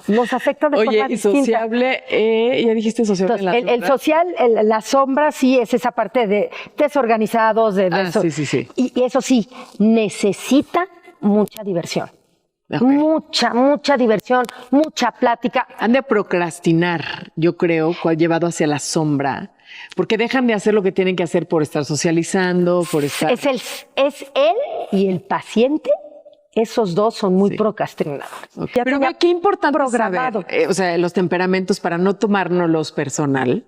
nos afecta de forma distinta. Sociable, ya dijiste sociable. Entonces, el social, la sombra sí es esa parte de desorganizados, sí. Y eso sí, necesita mucha diversión. Mucha diversión, mucha plática. Han de procrastinar, yo creo, llevado hacia la sombra, porque dejan de hacer lo que tienen que hacer por estar socializando, por estar... Es él y el paciente. Esos dos son muy procrastinadores. Pero qué importante saber, o sea, los temperamentos para no tomárnoslos personal,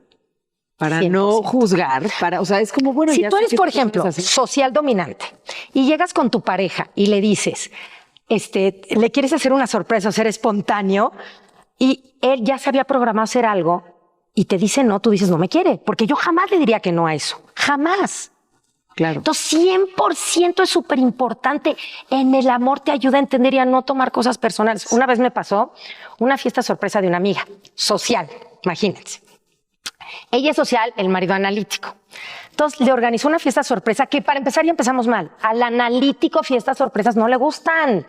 para 100%. No juzgar, o sea, es como, bueno, si tú eres, por ejemplo, social dominante y llegas con tu pareja y le dices, le quieres hacer una sorpresa, ser espontáneo, y él ya se había programado hacer algo y te dice no, tú dices no me quiere, porque yo jamás le diría que no a eso, jamás. Claro. Entonces, 100% es súper importante. En el amor te ayuda a entender y a no tomar cosas personales. Una vez me pasó una fiesta sorpresa de una amiga, social, imagínense. Ella es social, el marido analítico. Entonces le organizó una fiesta sorpresa que para empezar ya empezamos mal. Al analítico fiestas sorpresas no le gustan.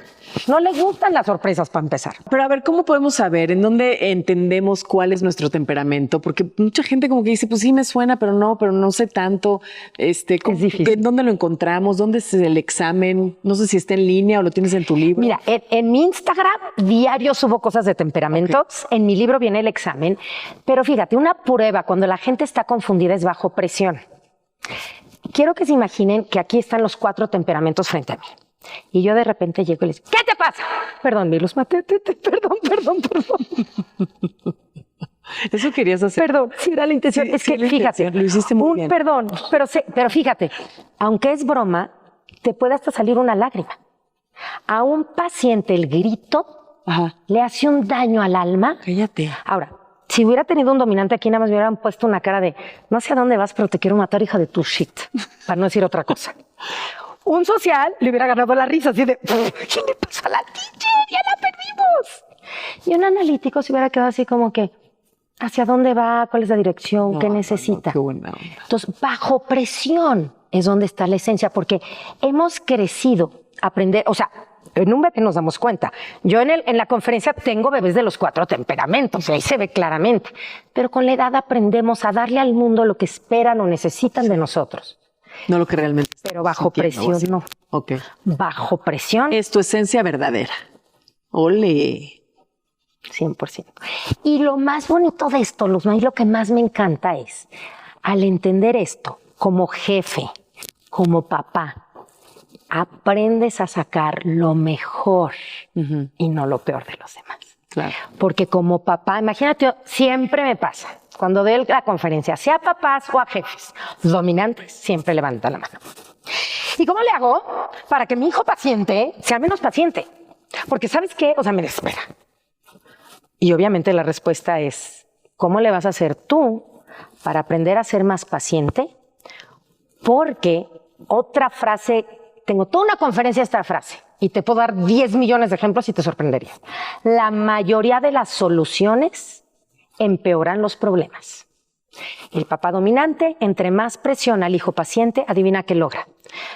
No le gustan las sorpresas para empezar. Pero a ver, ¿cómo podemos saber en dónde entendemos cuál es nuestro temperamento? Porque mucha gente como que dice, pues sí me suena, pero no sé tanto. Es difícil. ¿En dónde lo encontramos? ¿Dónde es el examen? No sé si está en línea o lo tienes en tu libro. Mira, en mi Instagram diario subo cosas de temperamentos. Okay. En mi libro viene el examen. Pero fíjate, una prueba cuando la gente está confundida es bajo presión. Quiero que se imaginen que aquí están los 4 temperamentos frente a mí. Y yo de repente llego y les digo, ¿qué te pasa? Perdón, mi Luz, perdón. ¿Eso querías hacer? Perdón, sí era la intención. Sí, es que, fíjate, lo hiciste muy bien. Perdón, pero fíjate, aunque es broma, te puede hasta salir una lágrima. A un paciente el grito le hace un daño al alma. Cállate. Ahora, si hubiera tenido un dominante aquí, nada más me hubieran puesto una cara de no sé a dónde vas, pero te quiero matar, hija de tu shit, para no decir otra cosa. Un social le hubiera ganado la risa, así de ¿qué le pasó a la teacher? ¡Ya la perdimos! Y un analítico se hubiera quedado así como que ¿hacia dónde va? ¿Cuál es la dirección? ¿Qué necesita? Qué buena onda. Entonces, bajo presión es donde está la esencia, porque hemos crecido aprender, o sea, en un bebé nos damos cuenta. Yo en la conferencia tengo bebés de los 4 temperamentos, y ahí se ve claramente. Pero con la edad aprendemos a darle al mundo lo que esperan o necesitan de nosotros. No lo que realmente. Pero bajo presión no. Ok. Bajo presión. Es tu esencia verdadera. Ole. 100%. Y lo más bonito de esto, Luzma, y lo que más me encanta es, al entender esto, como jefe, como papá, aprendes a sacar lo mejor y no lo peor de los demás. Claro. Porque como papá, imagínate, siempre me pasa, cuando doy la conferencia, sea a papás o a jefes, los dominantes siempre levantan la mano. ¿Y cómo le hago para que mi hijo paciente sea menos paciente? Porque ¿sabes qué? O sea, me desespera. Y obviamente la respuesta es, ¿cómo le vas a hacer tú para aprender a ser más paciente? Porque otra frase, tengo toda una conferencia de esta frase y te puedo dar 10 millones de ejemplos y te sorprenderías. La mayoría de las soluciones empeoran los problemas. El papá dominante, entre más presiona al hijo paciente, adivina qué logra.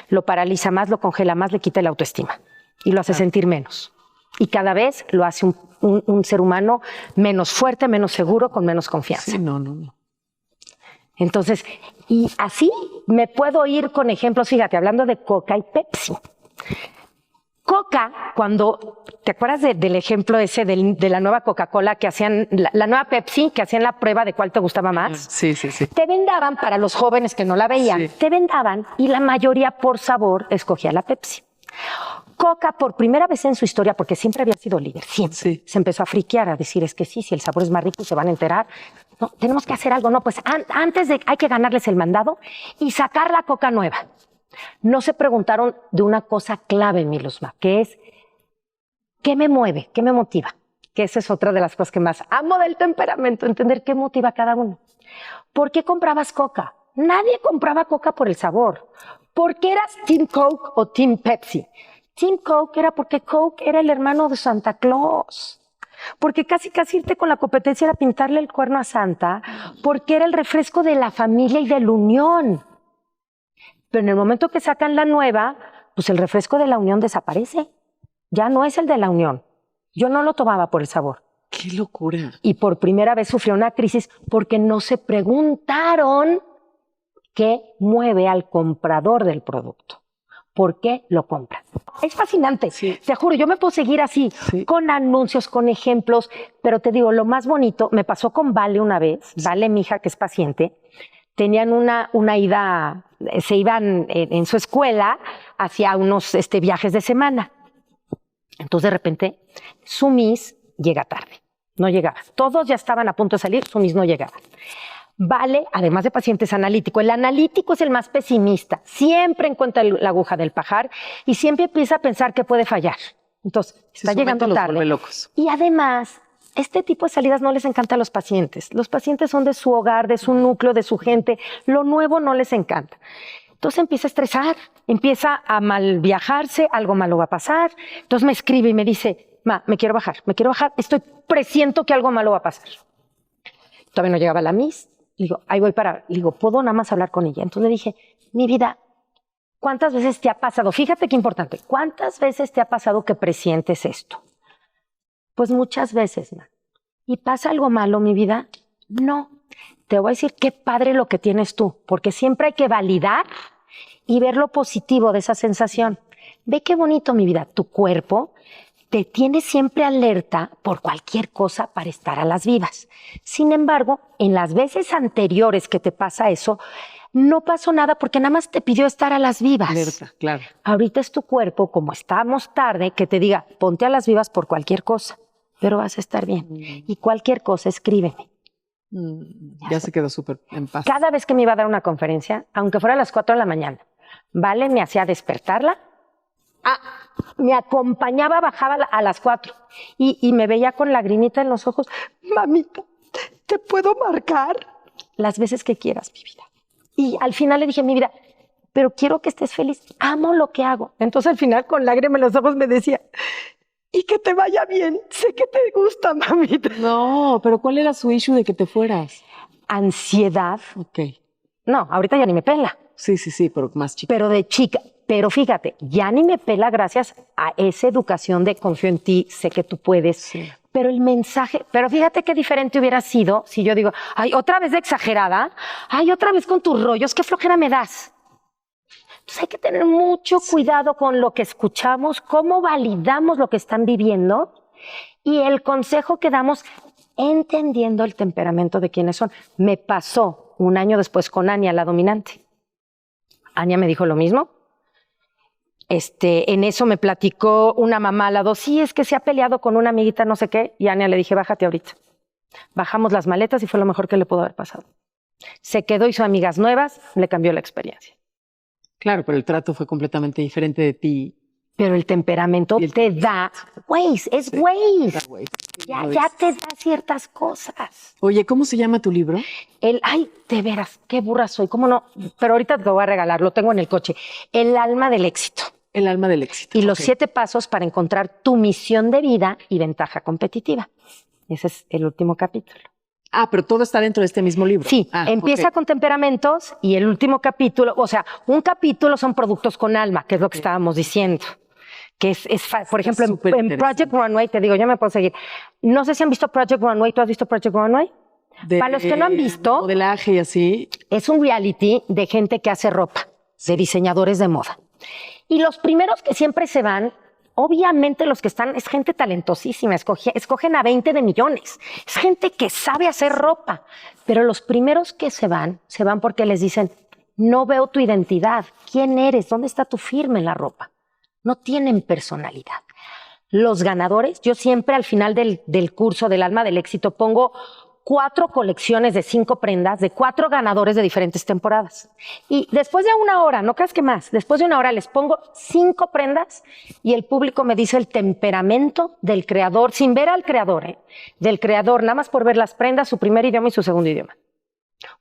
Lo paraliza más, lo congela más, le quita la autoestima y lo hace sentir menos. Y cada vez lo hace un ser humano menos fuerte, menos seguro, con menos confianza. Sí, no. Entonces, y así me puedo ir con ejemplos, fíjate, hablando de Coca y Pepsi. Coca, cuando, ¿te acuerdas del ejemplo ese de la nueva Coca-Cola que hacían, la nueva Pepsi, que hacían la prueba de cuál te gustaba más? Sí. Te vendaban, para los jóvenes que no la veían, te vendaban y la mayoría por sabor escogía la Pepsi. Coca, por primera vez en su historia, porque siempre había sido líder, siempre, se empezó a friquear, a decir, es que sí, si el sabor es más rico se van a enterar. No, tenemos que hacer algo, no, pues antes de, hay que ganarles el mandado y sacar la Coca nueva. No se preguntaron de una cosa clave, mi Luzma, que es, ¿qué me mueve? ¿Qué me motiva? Que esa es otra de las cosas que más amo del temperamento, entender qué motiva a cada uno. ¿Por qué comprabas Coca? Nadie compraba Coca por el sabor. ¿Por qué eras Team Coke o Team Pepsi? Team Coke era porque Coke era el hermano de Santa Claus. Porque casi irte con la competencia era pintarle el cuerno a Santa, porque era el refresco de la familia y de la unión. Pero en el momento que sacan la nueva, pues el refresco de la unión desaparece. Ya no es el de la unión. Yo no lo tomaba por el sabor. ¡Qué locura! Y por primera vez sufrió una crisis porque no se preguntaron qué mueve al comprador del producto. ¿Por qué lo compran? Es fascinante, te juro, yo me puedo seguir así, con anuncios, con ejemplos, pero te digo, lo más bonito, me pasó con Vale una vez, Vale, mi hija que es paciente, tenían una ida, se iban en su escuela hacia unos viajes de semana. Entonces de repente su Miss llega tarde, no llegaba, todos ya estaban a punto de salir, su Miss no llegaba. Vale, además de paciente, es analítico. El analítico es el más pesimista. Siempre encuentra la aguja del pajar y siempre empieza a pensar que puede fallar. Entonces, está llegando tarde. Y además, este tipo de salidas no les encanta a los pacientes. Los pacientes son de su hogar, de su núcleo, de su gente. Lo nuevo no les encanta. Entonces empieza a estresar, empieza a mal viajarse, algo malo va a pasar. Entonces me escribe y me dice, ma, me quiero bajar, presiento que algo malo va a pasar. Todavía no llegaba la Miss. Le digo, ahí voy le digo, ¿puedo nada más hablar con ella? Entonces le dije, mi vida, ¿cuántas veces te ha pasado? Fíjate qué importante, ¿cuántas veces te ha pasado que presientes esto? Pues muchas veces, ma. ¿Y pasa algo malo, mi vida? No. Te voy a decir qué padre lo que tienes tú, porque siempre hay que validar y ver lo positivo de esa sensación. Ve qué bonito, mi vida, tu cuerpo te tiene siempre alerta por cualquier cosa para estar a las vivas. Sin embargo, en las veces anteriores que te pasa eso, no pasó nada porque nada más te pidió estar a las vivas. Alerta, claro. Ahorita es tu cuerpo, como estamos tarde, que te diga, ponte a las vivas por cualquier cosa, pero vas a estar bien. Y cualquier cosa, escríbeme. Ya se quedó súper en paz. Cada vez que me iba a dar una conferencia, aunque fuera a las 4 de la mañana, Vale me hacía despertarla, me acompañaba, bajaba a las 4 y me veía con lagrimita en los ojos. Mamita, ¿te puedo marcar? Las veces que quieras, mi vida. Y al final le dije, mi vida, pero quiero que estés feliz, amo lo que hago. Entonces al final con lágrimas en los ojos me decía, y que te vaya bien, sé que te gusta, mamita. No, pero ¿cuál era su issue de que te fueras? Ansiedad. Ok. No, ahorita ya ni me pela. Sí, pero más chica. Pero de chica. Pero fíjate, ya ni me pela gracias a esa educación de confío en ti, sé que tú puedes. Sí. Pero el mensaje, pero fíjate qué diferente hubiera sido si yo digo, ay, otra vez de exagerada, ay, otra vez con tus rollos, qué flojera me das. Entonces hay que tener mucho cuidado con lo que escuchamos, cómo validamos lo que están viviendo y el consejo que damos entendiendo el temperamento de quienes son. Me pasó un año después con Ania, la dominante. Ania me dijo lo mismo. En eso me platicó una mamá al lado, sí, es que se ha peleado con una amiguita no sé qué, y a Ania le dije, bájate ahorita. Bajamos las maletas y fue lo mejor que le pudo haber pasado. Se quedó, hizo amigas nuevas, le cambió la experiencia. Claro, pero el trato fue completamente diferente de ti. Pero el temperamento te da, Waze, es Waze. Ya te da ciertas cosas. Oye, ¿cómo se llama tu libro? Ay, de veras, qué burra soy, ¿cómo no? Pero ahorita te lo voy a regalar, lo tengo en el coche. El alma del éxito. El alma del éxito. Y los 7 pasos para encontrar tu misión de vida y ventaja competitiva. Ese es el último capítulo. Pero todo está dentro de este mismo libro. Sí, empieza con temperamentos y el último capítulo, o sea, un capítulo son productos con alma, que es lo que estábamos diciendo. Que por ejemplo, en Project Runway, te digo, yo me puedo seguir. No sé si han visto Project Runway, ¿tú has visto Project Runway? Para los que no han visto, modelaje y así. Es un reality de gente que hace ropa, de diseñadores de moda. Y los primeros que siempre se van, obviamente los que están, es gente talentosísima, escogen a 20 de millones. Es gente que sabe hacer ropa. Pero los primeros que se van porque les dicen, no veo tu identidad. ¿Quién eres? ¿Dónde está tu firma en la ropa? No tienen personalidad. Los ganadores, yo siempre al final del curso del alma del éxito pongo 4 colecciones de 5 prendas de 4 ganadores de diferentes temporadas. Y después de 1 hora, no creas que más, después de 1 hora les pongo 5 prendas y el público me dice el temperamento del creador, sin ver al creador, del creador, nada más por ver las prendas, su primer idioma y su segundo idioma.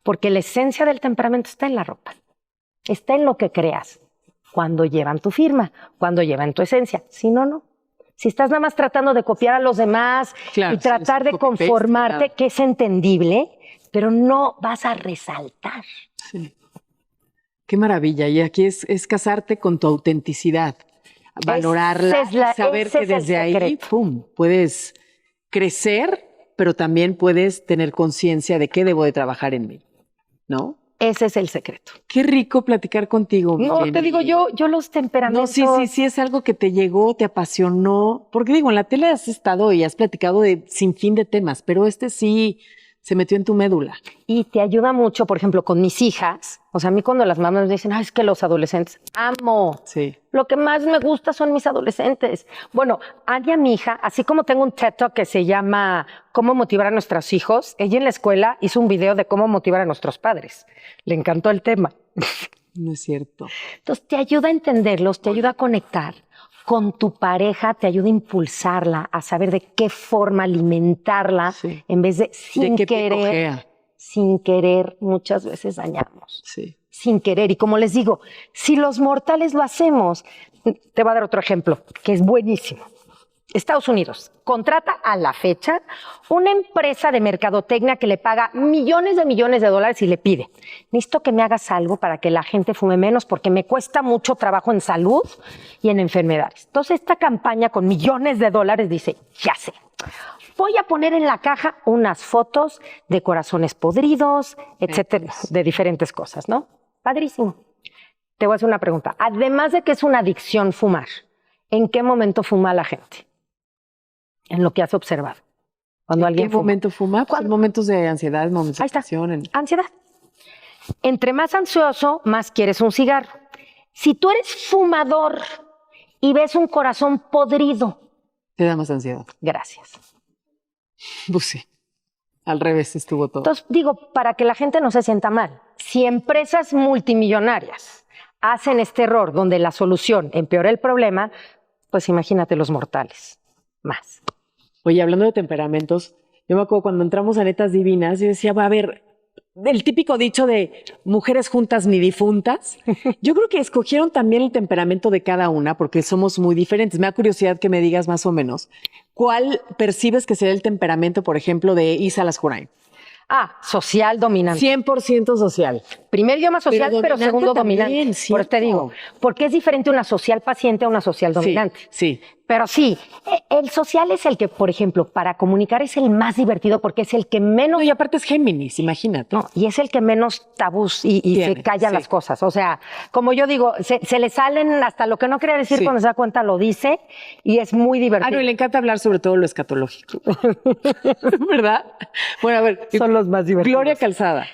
Porque la esencia del temperamento está en la ropa, está en lo que creas. Cuando llevan tu firma, cuando llevan tu esencia, si no, no. Si estás nada más tratando de copiar a los demás y tratar de conformarte, que es entendible, pero no vas a resaltar. Sí. Qué maravilla. Y aquí es casarte con tu autenticidad, valorarla, saber que desde ahí, ¡pum!, puedes crecer, pero también puedes tener conciencia de qué debo de trabajar en mí, ¿no? Ese es el secreto. Qué rico platicar contigo. No, Jenny. te digo yo los temperamentos. No, sí, es algo que te llegó, te apasionó. Porque digo, en la tele has estado y has platicado de sin fin de temas, pero este sí se metió en tu médula. Y te ayuda mucho, por ejemplo, con mis hijas. O sea, a mí cuando las mamás me dicen, es que los adolescentes, amo. Sí. Lo que más me gusta son mis adolescentes. Bueno, Ania, mi hija, así como tengo un TED Talk que se llama Cómo motivar a nuestros hijos, ella en la escuela hizo un video de cómo motivar a nuestros padres. Le encantó el tema. No es cierto. Entonces, te ayuda a entenderlos, te ayuda a conectar con tu pareja, te ayuda a impulsarla, a saber de qué forma alimentarla, en vez de sin querer muchas veces dañamos. Sí. sin querer. Y como les digo, si los mortales lo hacemos, te voy a dar otro ejemplo, que es buenísimo. Estados Unidos contrata a la fecha una empresa de mercadotecnia que le paga millones de dólares y le pide, necesito que me hagas algo para que la gente fume menos porque me cuesta mucho trabajo en salud y en enfermedades. Entonces esta campaña con millones de dólares dice, ya sé, voy a poner en la caja unas fotos de corazones podridos, etcétera, de diferentes cosas, ¿no? Padrísimo. Te voy a hacer una pregunta. Además de que es una adicción fumar, ¿en qué momento fuma la gente? En lo que has observado. Cuando alguien ¿En qué momento fuma? Pues en momentos de ansiedad, momentos de Ahí está. depresión. Ansiedad. Entre más ansioso, más quieres un cigarro. Si tú eres fumador y ves un corazón podrido. Te da más ansiedad. Gracias. Pues sí. Al revés estuvo todo. Entonces, digo, para que la gente no se sienta mal, si empresas multimillonarias hacen este error donde la solución empeora el problema, pues imagínate los mortales. Más. Oye, hablando de temperamentos, yo me acuerdo cuando entramos a Netas Divinas, yo decía, va a ver, el típico dicho de mujeres juntas ni difuntas. Yo creo que escogieron también el temperamento de cada una porque somos muy diferentes. Me da curiosidad que me digas más o menos cuál percibes que sería el temperamento, por ejemplo, de Isa Lascurain. Social dominante. 100% social. Primer idioma social, pero segundo también, dominante. cierto. Por eso te digo, porque es diferente una social paciente a una social dominante. Sí. Pero sí, el social es el que, por ejemplo, para comunicar es el más divertido porque es el que menos... No, y aparte es Géminis, imagínate. No, y es el que menos tabús y Tiene, se calla sí. las cosas. O sea, como yo digo, se le salen hasta lo que no quería decir Sí. cuando se da cuenta lo dice y es muy divertido. No, y le encanta hablar sobre todo lo escatológico. ¿Verdad? Bueno, a ver. Son los más divertidos. Gloria Calzada.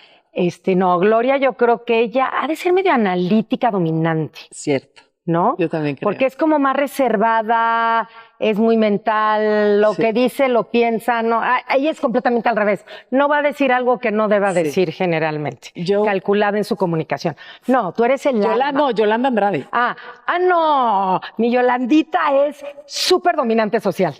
No, Gloria, yo creo que ella ha de ser medio analítica dominante, Cierto. ¿no? Yo también creo. Porque es como más reservada, es muy mental, lo Sí. que dice lo piensa, no, ella es completamente al revés. No va a decir algo que no deba Sí. decir generalmente, Yo- calculada en su comunicación. No, tú eres el alma. Yolanda Andrade. No, mi Yolandita es súper dominante social.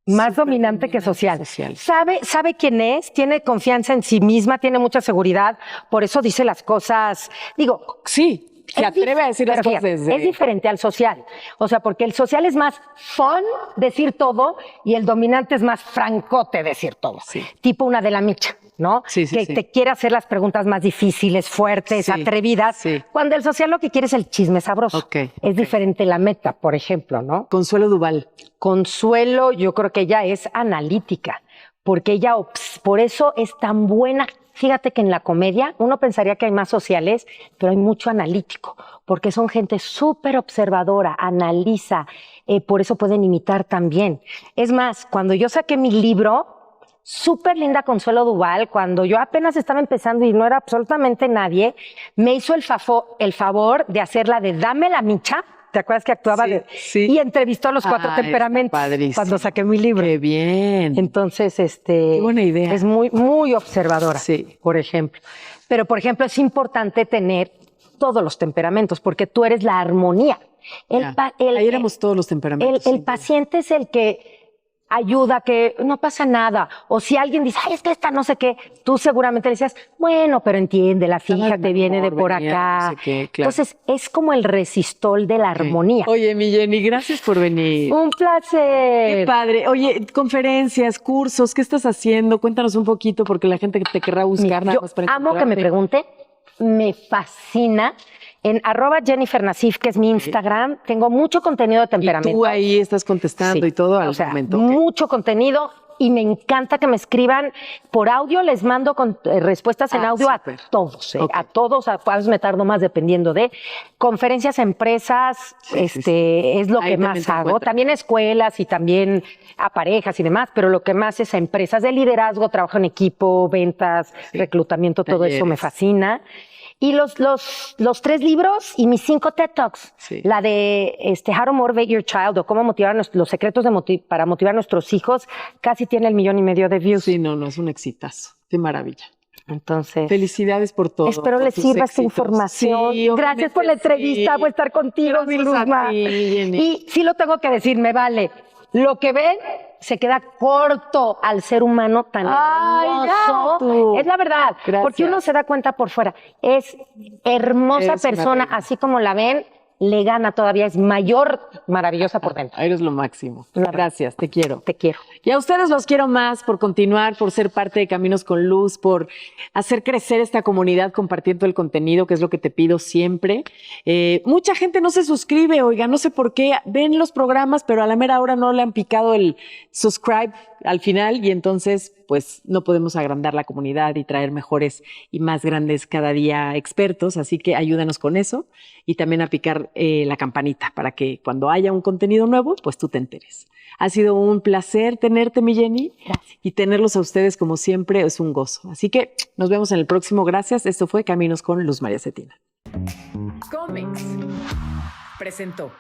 Más Súper dominante que dominante social. social. Sabe quién es, tiene confianza en sí misma, tiene mucha seguridad, por eso dice las cosas, digo, Sí, se atreve a decir las pero cosas fíjate, desde... es diferente al social. O sea, porque el social es más fun decir todo y el dominante es más francote decir todo. Sí. Tipo una de la Micha, ¿no? Sí, que sí. te quiere hacer las preguntas más difíciles, fuertes, Sí, atrevidas. sí. Cuando el social lo que quiere es el chisme sabroso. Ok, Es diferente la meta, por ejemplo, ¿no? Consuelo Duval. Consuelo, yo creo que ella es analítica, porque ella, por eso es tan buena. Fíjate que en la comedia uno pensaría que hay más sociales, pero hay mucho analítico, porque son gente súper observadora, analiza, por eso pueden imitar también. Es más, cuando yo saqué mi libro, súper linda Consuelo Duval, cuando yo apenas estaba empezando y no era absolutamente nadie, me hizo el favor de hacerla de Dame la Micha. ¿Te acuerdas que actuaba? Sí, sí. Y entrevistó a los 4 Está temperamentos padrísimo. cuando saqué mi libro. Qué bien. Entonces, Qué buena idea. es muy, muy observadora, Sí. por ejemplo. Pero, por ejemplo, es importante tener todos los temperamentos, porque tú eres la armonía. Ya. Ahí éramos todos los temperamentos. El paciente es el que ayuda, que no pasa nada. O si alguien dice, ay, es que esta no sé qué, tú seguramente le decías, bueno, pero entiéndela, fíjate, viene de por venía, acá. no sé qué, claro. Entonces, es como el resistol de la armonía. Oye, mi Jenny, gracias por venir. Un placer. Qué padre. Oye, conferencias, cursos, ¿qué estás haciendo? Cuéntanos un poquito porque la gente te querrá buscar nada Yo más para amo que me encontrarte. pregunte, me fascina. En @JenniferNasif, que es mi Instagram, tengo mucho contenido de Y temperamento. tú ahí estás contestando Sí. y todo al O sea, momento. Ok. mucho contenido y me encanta que me escriban por audio. Les mando respuestas en audio súper. a todos, Ok. a todos. A veces me tardo más dependiendo de conferencias a empresas. Sí, sí. Es lo Ahí que también más te hago. encuentran. También a escuelas y también a parejas y demás, pero lo que más es a empresas de liderazgo, trabajo en equipo, ventas, reclutamiento, todo eso me Talleres. fascina. Y los 3 libros y mis 5 TED Talks. Sí. La de How to Motivate Your Child o cómo motivar los secretos para motivar a nuestros hijos, casi tiene 1.5 millones de views. Sí, no, es un exitazo. Qué maravilla. Entonces, Felicidades por todo. espero por les tus sirva esta éxitos. información. Sí, Gracias por la obviamente entrevista, sí. por estar contigo, mi Gracias a Luzma. ti, Jenny. Y sí lo tengo que decir, me vale. Lo que ven se queda corto al ser humano tan hermoso. Es la verdad, Gracias. porque uno se da cuenta por fuera. Es hermosa Eres una persona, reina. así como la ven, le gana todavía, es mayor, maravillosa por dentro. Eres lo máximo. Gracias, te quiero. Te quiero. Y a ustedes los quiero más por continuar, por ser parte de Caminos con Luz, por hacer crecer esta comunidad compartiendo el contenido, que es lo que te pido siempre. Mucha gente no se suscribe, oiga, no sé por qué. Ven los programas, pero a la mera hora no le han picado el subscribe al final y entonces pues no podemos agrandar la comunidad y traer mejores y más grandes cada día expertos. Así que ayúdanos con eso y también a picar la campanita para que cuando haya un contenido nuevo, pues tú te enteres. Ha sido un placer tenerte, mi Jenny. Gracias. Y tenerlos a ustedes, como siempre, es un gozo. Así que nos vemos en el próximo. Gracias. Esto fue Caminos con Luz María Cetina. Comex presentó.